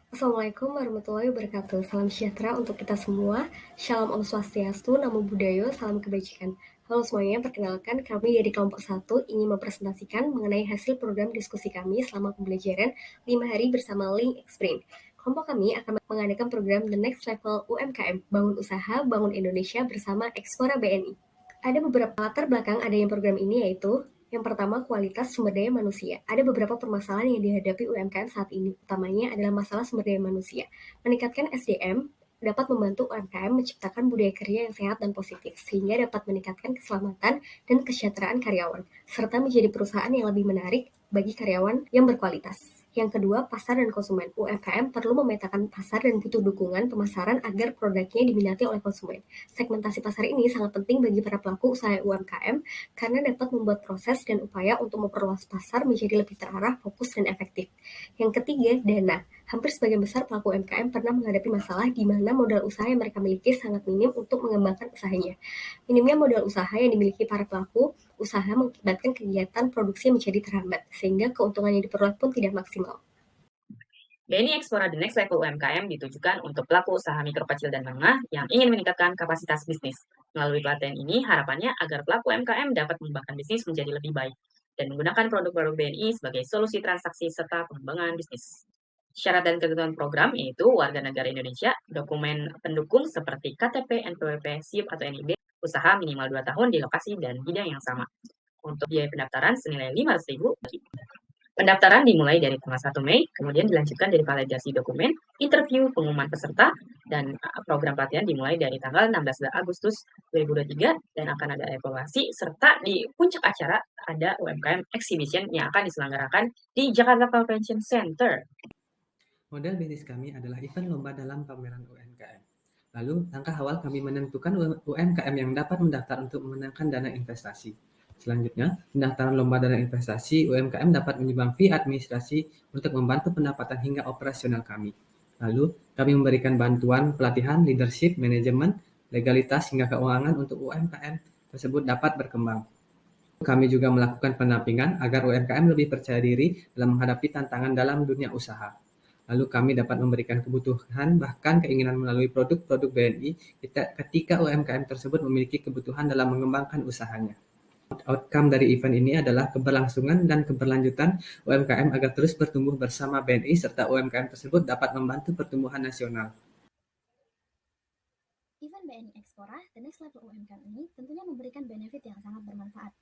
Assalamualaikum warahmatullahi wabarakatuh. Salam sejahtera untuk kita semua. Shalom Om Swastiastu, Namo Buddhaya, salam kebajikan. Halo semuanya, perkenalkan kami dari kelompok 1 ingin mempresentasikan mengenai hasil program diskusi kami selama pembelajaran 5 hari bersama Link Explain. Kelompok kami akan mengadakan program The Next Level UMKM, Bangun Usaha, Bangun Indonesia bersama Explora BNI. Ada beberapa latar belakang adanya program ini yaitu yang pertama, kualitas sumber daya manusia. Ada beberapa permasalahan yang dihadapi UMKM saat ini. Utamanya adalah masalah sumber daya manusia. Meningkatkan SDM dapat membantu UMKM menciptakan budaya kerja yang sehat dan positif, sehingga dapat meningkatkan keselamatan dan kesejahteraan karyawan, serta menjadi perusahaan yang lebih menarik bagi karyawan yang berkualitas. Yang kedua, pasar dan konsumen. UMKM perlu memetakan pasar dan butuh dukungan pemasaran agar produknya diminati oleh konsumen. Segmentasi pasar ini sangat penting bagi para pelaku usaha UMKM karena dapat membuat proses dan upaya untuk memperluas pasar menjadi lebih terarah, fokus, dan efektif. Yang ketiga, dana. Hampir sebagian besar pelaku UMKM pernah menghadapi masalah di mana modal usaha yang mereka miliki sangat minim untuk mengembangkan usahanya. Minimnya modal usaha yang dimiliki para pelaku usaha mengakibatkan kegiatan produksi menjadi terhambat, sehingga keuntungan yang diperoleh pun tidak maksimal. BNI Explora The Next Level UMKM ditujukan untuk pelaku usaha mikro kecil dan menengah yang ingin meningkatkan kapasitas bisnis. Melalui pelatihan ini, harapannya agar pelaku UMKM dapat mengembangkan bisnis menjadi lebih baik dan menggunakan produk-produk BNI sebagai solusi transaksi serta pengembangan bisnis. Syarat dan ketentuan program yaitu warga negara Indonesia, dokumen pendukung seperti KTP, NPWP, SIP, atau NIB, usaha minimal 2 tahun di lokasi dan bidang yang sama. Untuk biaya pendaftaran senilai Rp500.000. Pendaftaran dimulai dari tanggal 1 Mei, kemudian dilanjutkan dari validasi dokumen, interview, pengumuman peserta, dan program pelatihan dimulai dari tanggal 16 Agustus 2023 dan akan ada evaluasi, serta di puncak acara ada UMKM Exhibition yang akan diselenggarakan di Jakarta Convention Center. Model bisnis kami adalah event lomba dalam pameran UMKM. Lalu, langkah awal kami menentukan UMKM yang dapat mendaftar untuk memenangkan dana investasi. Selanjutnya, pendaftaran lomba dana investasi, UMKM dapat menyumbang fee administrasi untuk membantu pendapatan hingga operasional kami. Lalu, kami memberikan bantuan pelatihan, leadership, manajemen, legalitas, hingga keuangan untuk UMKM tersebut dapat berkembang. Kami juga melakukan pendampingan agar UMKM lebih percaya diri dalam menghadapi tantangan dalam dunia usaha. Lalu kami dapat memberikan kebutuhan bahkan keinginan melalui produk-produk BNI ketika UMKM tersebut memiliki kebutuhan dalam mengembangkan usahanya. Outcome dari event ini adalah keberlangsungan dan keberlanjutan UMKM agar terus bertumbuh bersama BNI serta UMKM tersebut dapat membantu pertumbuhan nasional. Event BNI Explora The Next Level UMKM ini tentunya memberikan benefit yang sangat bermanfaat.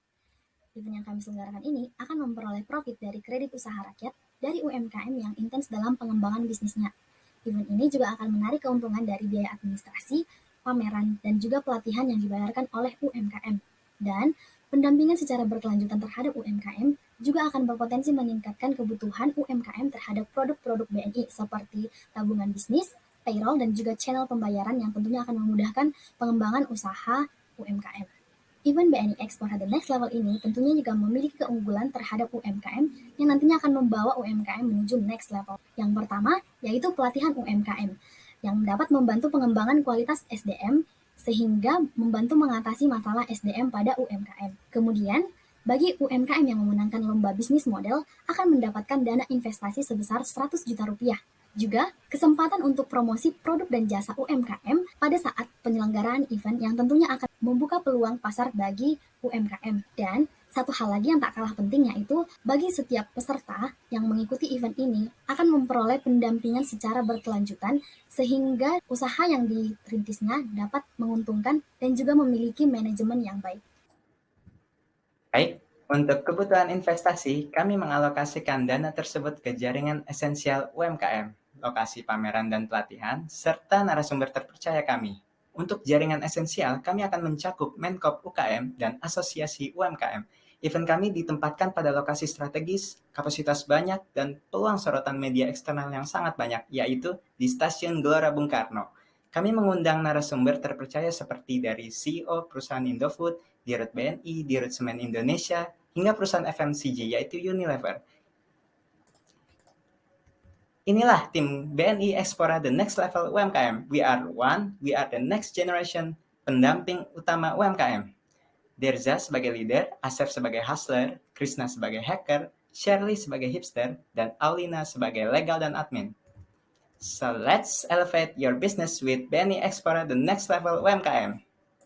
Event yang kami selenggarakan ini akan memperoleh profit dari kredit usaha rakyat dari UMKM yang intens dalam pengembangan bisnisnya. Event ini juga akan menarik keuntungan dari biaya administrasi, pameran, dan juga pelatihan yang dibayarkan oleh UMKM. Dan pendampingan secara berkelanjutan terhadap UMKM juga akan berpotensi meningkatkan kebutuhan UMKM terhadap produk-produk BNI seperti tabungan bisnis, payroll, dan juga channel pembayaran yang tentunya akan memudahkan pengembangan usaha UMKM. Event BNI Explora The Next Level ini tentunya juga memiliki keunggulan terhadap UMKM yang nantinya akan membawa UMKM menuju next level. Yang pertama, yaitu pelatihan UMKM yang dapat membantu pengembangan kualitas SDM sehingga membantu mengatasi masalah SDM pada UMKM. Kemudian, bagi UMKM yang memenangkan lomba bisnis model akan mendapatkan dana investasi sebesar 100 juta rupiah. Juga, kesempatan untuk promosi produk dan jasa UMKM pada saat penyelenggaraan event yang tentunya akan membuka peluang pasar bagi UMKM. Dan satu hal lagi yang tak kalah penting yaitu bagi setiap peserta yang mengikuti event ini akan memperoleh pendampingan secara berkelanjutan sehingga usaha yang dirintisnya dapat menguntungkan dan juga memiliki manajemen yang baik. Baik, untuk kebutuhan investasi, kami mengalokasikan dana tersebut ke jaringan esensial UMKM, lokasi pameran dan pelatihan, serta narasumber terpercaya kami. Untuk jaringan esensial, kami akan mencakup Menkop UKM dan Asosiasi UMKM. Event kami ditempatkan pada lokasi strategis, kapasitas banyak, dan peluang sorotan media eksternal yang sangat banyak, yaitu di Stasiun Gelora Bung Karno. Kami mengundang narasumber terpercaya seperti dari CEO perusahaan Indofood, Dirut BNI, Dirut Semen Indonesia, hingga perusahaan FMCG yaitu Unilever. Inilah tim BNI Explora The Next Level UMKM. We are one, we are the next generation pendamping utama UMKM. Derza sebagai leader, Asef sebagai hustler, Krishna sebagai hacker, Shirley sebagai hipster, dan Aulina sebagai legal dan admin. So let's elevate your business with BNI Explora the Next Level UMKM.